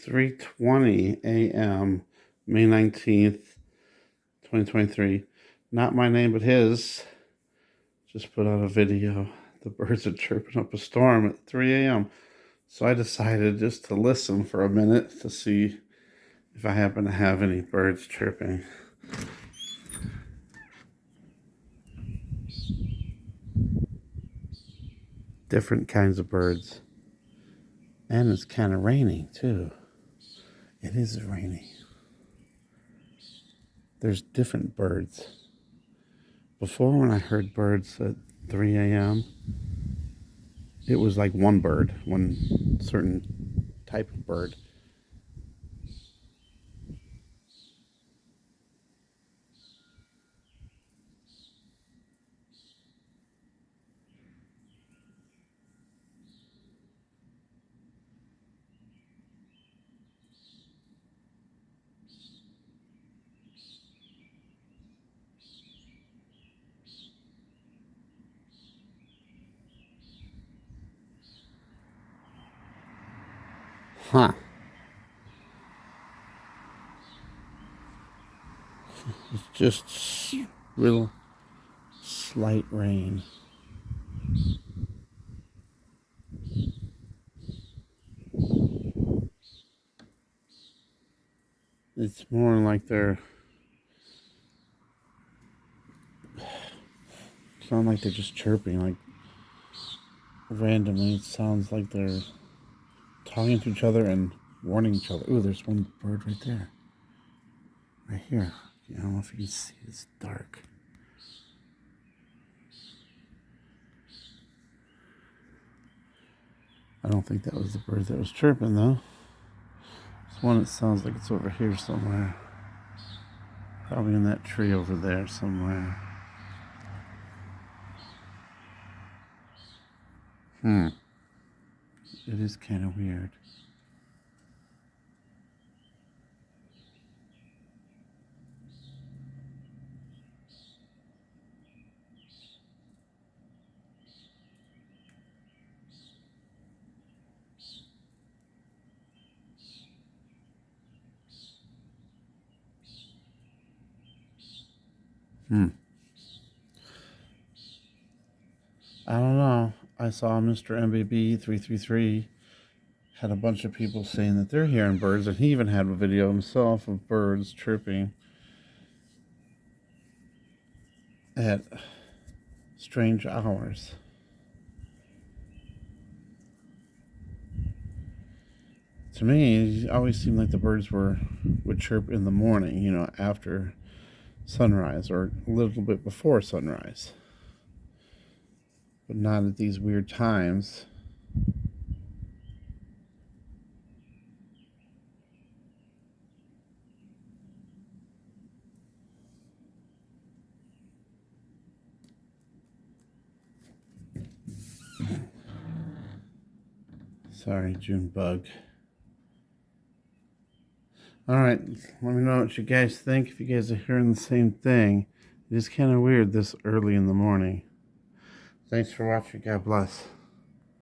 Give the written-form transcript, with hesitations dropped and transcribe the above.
3:20 a.m., May 19th, 2023. Not my name, but his. Just put out a video. The birds are chirping up a storm at 3 a.m. So I decided just to listen for a minute to see if I happen to have any birds chirping. Different kinds of birds. And it's kind of raining too. It is raining. There's different birds. Before, when I heard birds at 3 a.m., it was like one bird, one certain type of bird. Huh. It's just real slight rain. It's more like they're just chirping, like randomly. It sounds like they're talking to each other and warning each other. Ooh, there's one bird right there. Right here. I don't know if you can see, it's dark. I don't think that was the bird that was chirping, though. There's one that sounds like it's over here somewhere. Probably in that tree over there somewhere. It is kind of weird. I don't know. I saw Mr. MBB 333 had a bunch of people saying that they're hearing birds, and he even had a video himself of birds chirping at strange hours. To me, it always seemed like the birds would chirp in the morning, after sunrise or a little bit before sunrise, but not at these weird times. Sorry, June bug. Alright, let me know what you guys think, if you guys are hearing the same thing. It is kind of weird this early in the morning. Thanks for watching. God bless.